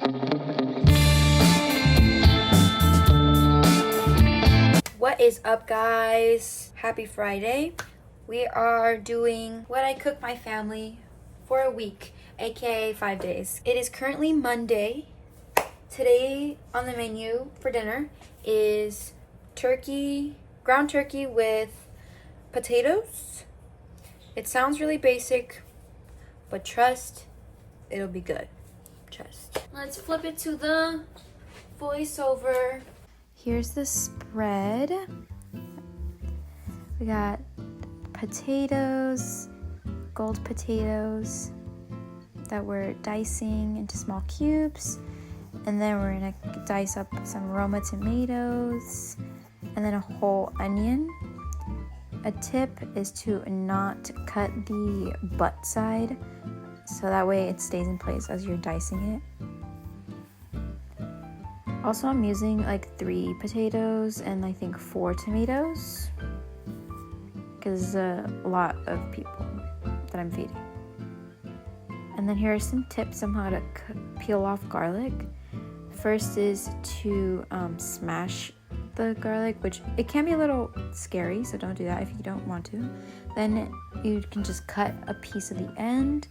What is up, guys? Happy Friday. We are doing what I cook my family for a week, aka 5 days. It is currently Monday. Today on the menu for dinner is turkey, ground turkey with potatoes. It sounds really basic, but trust, it'll be good. Trust. Let's flip it to the voiceover. Here's the spread. We got potatoes, gold potatoes that we're dicing into small cubes. And then we're gonna dice up some Roma tomatoes and then a whole onion. A tip is to not cut the butt side, so that way it stays in place as you're dicing it. Also, I'm using like 3 potatoes and I think 4 tomatoes because a lot of people that I'm feeding. And then here are some tips on how to peel off garlic. First is to smash the garlic, which it can be a little scary, so don't do that if you don't want to. Then you can just cut a piece of the end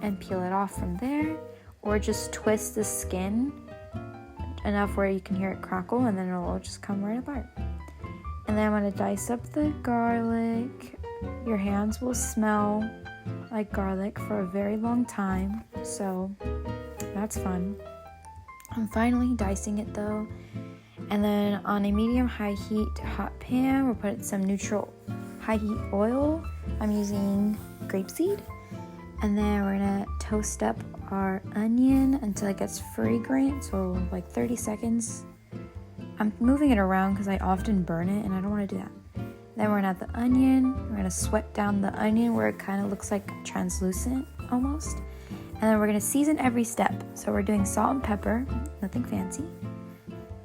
and peel it off from there, or just twist the skin enough where you can hear it crackle, and then it'll just come right apart. And then I'm going to dice up the garlic. Your hands will smell like garlic for a very long time, so that's fun. I'm finally dicing it though, and then on a medium-high heat hot pan, we'll put some neutral high heat oil. I'm using grapeseed, and then we're gonna toast up our onion until it gets fragrant, so like 30 seconds. I'm moving it around because I often burn it and I don't want to do that. Then we're gonna add the onion. We're gonna sweat down the onion where it kind of looks like translucent almost. And then we're gonna season every step. So we're doing salt and pepper, nothing fancy.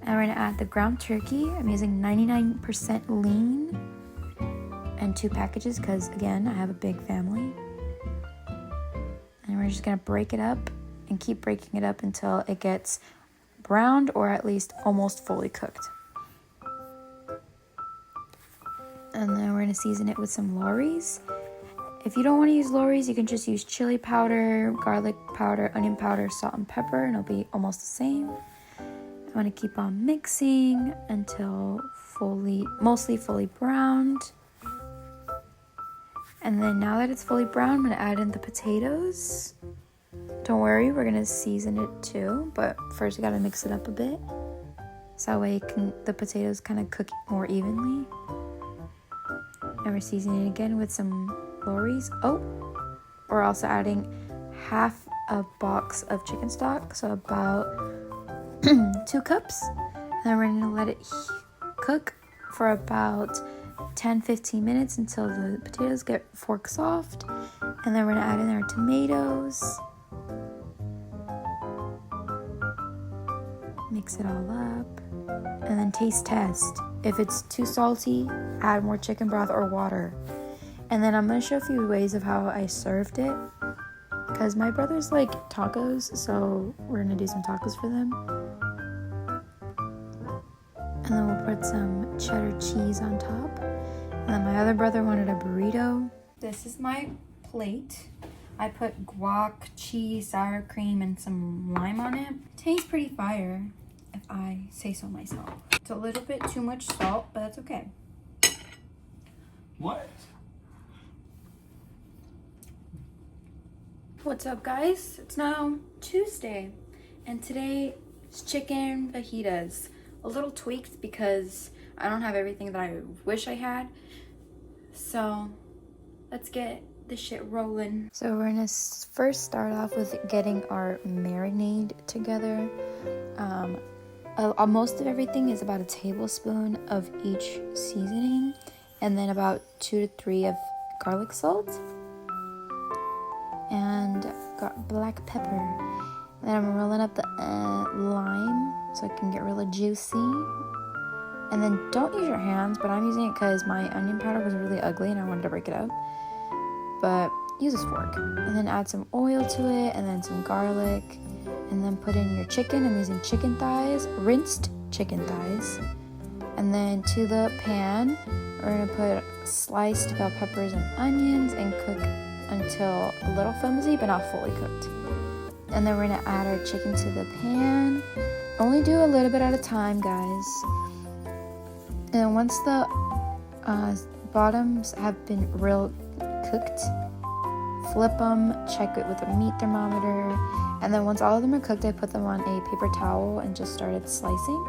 And we're gonna add the ground turkey. I'm using 99% lean and 2 packages because again, I have a big family. And we're just gonna break it up and keep breaking it up until it gets browned or at least almost fully cooked. And then we're gonna season it with some lovez. If you don't want to use lovez, you can just use chili powder, garlic powder, onion powder, salt and pepper, and it'll be almost the same. I'm gonna keep on mixing until mostly fully browned. And then now that it's fully brown, I'm gonna add in the potatoes. Don't worry, we're gonna season it too, but first we gotta mix it up a bit. So that way the potatoes kind of cook more evenly. And we're seasoning it again with some lovez. Oh, we're also adding half a box of chicken stock, so about 2 cups. And then we're gonna let it cook for about 10-15 minutes until the potatoes get fork soft. And then we're gonna add in our tomatoes. Mix it all up. And then taste test. If it's too salty, add more chicken broth or water. And then I'm gonna show a few ways of how I served it, because my brothers like tacos, so we're gonna do some tacos for them. And then we'll put some cheddar cheese on top. And then my other brother wanted a burrito. This is my plate. I put guac, cheese, sour cream, and some lime on it. Tastes pretty fire, if I say so myself. It's a little bit too much salt, but that's okay. What? What's up, guys? It's now Tuesday, and today is chicken fajitas. A little tweaked because I don't have everything that I wish I had. So let's get this shit rolling. So we're gonna first start off with getting our marinade together. Most of everything is about a tablespoon of each seasoning, and then about 2 to 3 of garlic salt, and got black pepper. And then I'm rolling up the lime so it can get really juicy. And then don't use your hands, but I'm using it because my onion powder was really ugly and I wanted to break it up. But use a fork. And then add some oil to it, and then some garlic. And then put in your chicken. I'm using chicken thighs, rinsed chicken thighs. And then to the pan, we're gonna put sliced bell peppers and onions and cook until a little filmy but not fully cooked. And then we're gonna add our chicken to the pan. Only do a little bit at a time, guys. And once the bottoms have been real cooked, flip them, check it with a meat thermometer, and then once all of them are cooked, I put them on a paper towel and just started slicing.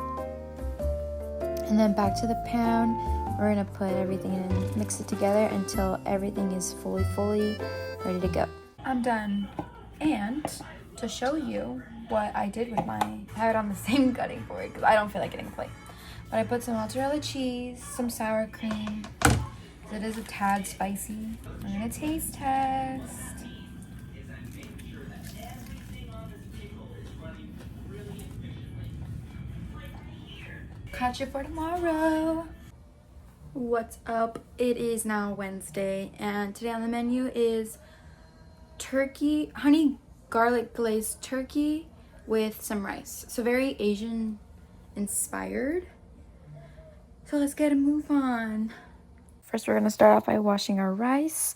And then back to the pan, we're gonna put everything in, mix it together until everything is fully ready to go. I'm done. And to show you what I did with I have it on the same cutting board because I don't feel like getting a plate. But I put some mozzarella cheese, some sour cream. It is a tad spicy. I'm gonna taste test. Catch it for tomorrow. What's up? It is now Wednesday, and today on the menu is turkey, honey garlic glazed turkey with some rice. So very Asian inspired. So let's get a move on. First, we're gonna start off by washing our rice.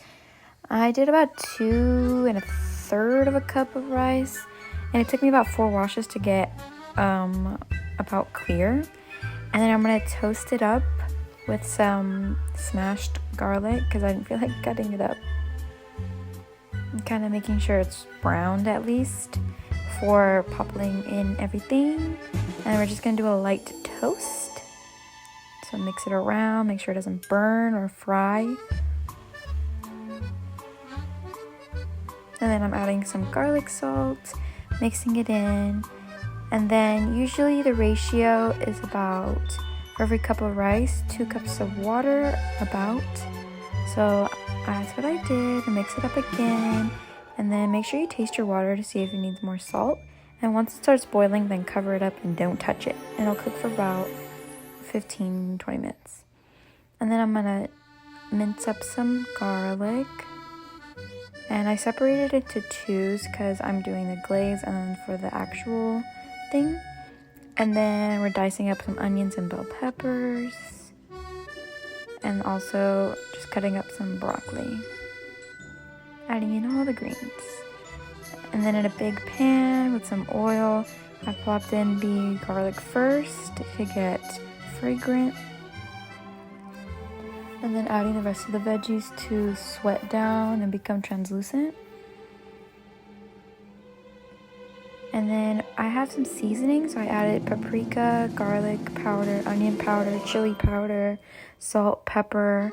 I did about 2 1/3 cup of rice, and it took me about 4 washes to get about clear. And then I'm gonna toast it up with some smashed garlic because I didn't feel like cutting it up. I'm kind of making sure it's browned at least before popping in everything. And we're just gonna do a light toast. So mix it around, make sure it doesn't burn or fry. And then I'm adding some garlic salt, mixing it in. And then usually the ratio is about, for every cup of rice, 2 cups of water, about. So that's what I did. I mix it up again. And then make sure you taste your water to see if it needs more salt. And once it starts boiling, then cover it up and don't touch it. And it'll cook for about 15-20 minutes. And then I'm gonna mince up some garlic. And I separated it into 2s because I'm doing the glaze and then for the actual thing. And then we're dicing up some onions and bell peppers, and also just cutting up some broccoli, adding in all the greens. And then in a big pan with some oil, I plopped in the garlic first to get fragrant, and then adding the rest of the veggies to sweat down and become translucent. And then I have some seasoning, so I added paprika, garlic powder, onion powder, chili powder, salt, pepper,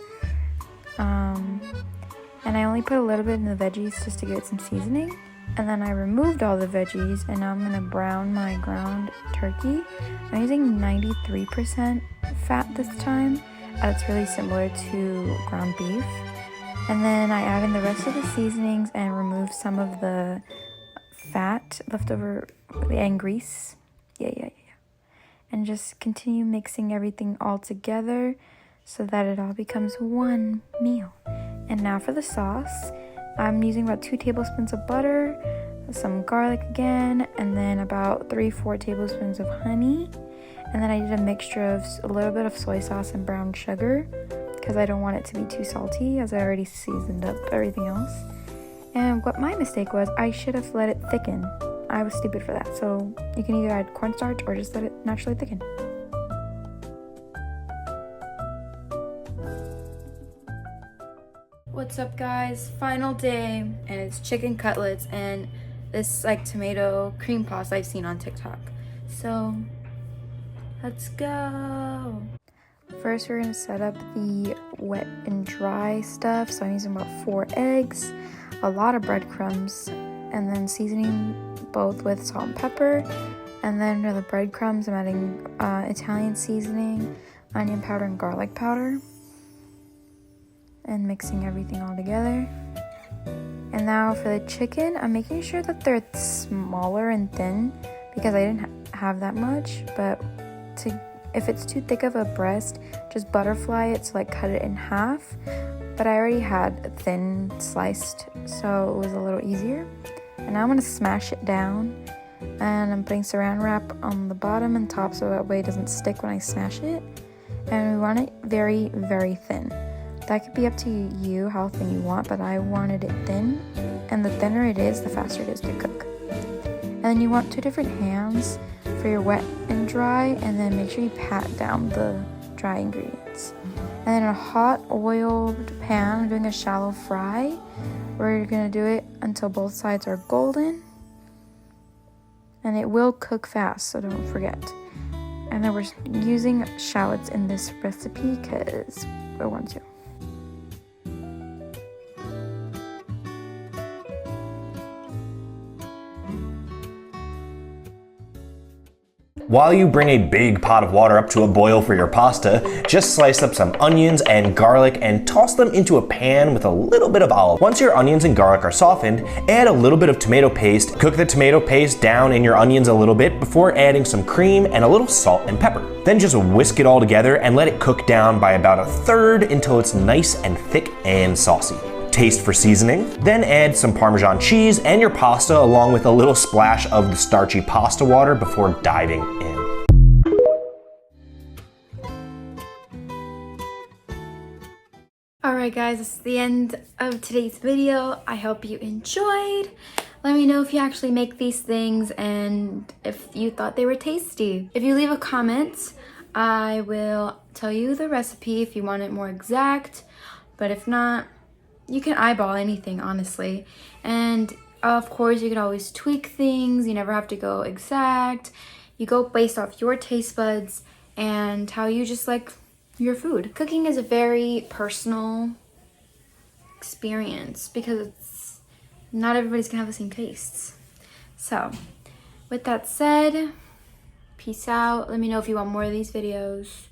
and I only put a little bit in the veggies just to give it some seasoning. And then I removed all the veggies, and now I'm gonna brown my ground turkey. I'm using 93% fat this time. It's really similar to ground beef. And then I add in the rest of the seasonings and remove some of the fat leftover and grease. Yeah. And just continue mixing everything all together so that it all becomes one meal. And now for the sauce. I'm using about 2 tablespoons of butter, some garlic again, and then about 3-4 tablespoons of honey. And then I did a mixture of a little bit of soy sauce and brown sugar because I don't want it to be too salty, as I already seasoned up everything else. And what my mistake was, I should have let it thicken. I was stupid for that. So you can either add cornstarch or just let it naturally thicken. What's up, guys? Final day, and it's chicken cutlets and this like tomato cream pasta I've seen on TikTok. So let's go. First, we're gonna set up the wet and dry stuff. So I'm using about 4 eggs, a lot of breadcrumbs, and then seasoning both with salt and pepper. And then for the breadcrumbs, I'm adding Italian seasoning, onion powder, and garlic powder, and mixing everything all together. And now for the chicken, I'm making sure that they're smaller and thin because I didn't have that much. But if it's too thick of a breast, just butterfly it, so like cut it in half. But I already had thin sliced, so it was a little easier. And now I'm gonna smash it down And I'm putting saran wrap on the bottom and top so that way it doesn't stick when I smash it. And we want it very, very thin. That could be up to you how thin you want, but I wanted it thin. And the thinner it is, the faster it is to cook. And then you want 2 different hands for your wet and dry, and then make sure you pat down the dry ingredients. And then in a hot oiled pan, I'm doing a shallow fry. We're gonna do it until both sides are golden. And it will cook fast, so don't forget. And then we're using shallots in this recipe because I want to. While you bring a big pot of water up to a boil for your pasta, just slice up some onions and garlic and toss them into a pan with a little bit of olive. Once your onions and garlic are softened, add a little bit of tomato paste. Cook the tomato paste down in your onions a little bit before adding some cream and a little salt and pepper. Then just whisk it all together and let it cook down by about 1/3 until it's nice and thick and saucy. Taste for seasoning, then add some Parmesan cheese and your pasta along with a little splash of the starchy pasta water before diving in. Alright guys, this is the end of today's video. I hope you enjoyed. Let me know if you actually make these things and if you thought they were tasty. If you leave a comment, I will tell you the recipe if you want it more exact, but if not, you can eyeball anything, honestly. And of course, you can always tweak things. You never have to go exact. You go based off your taste buds and how you just like your food. Cooking is a very personal experience because not everybody's gonna have the same tastes. So, with that said, peace out. Let me know if you want more of these videos.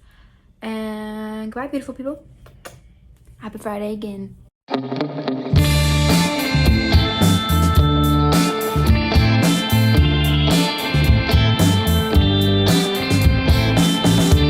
And goodbye, beautiful people. Happy Friday again.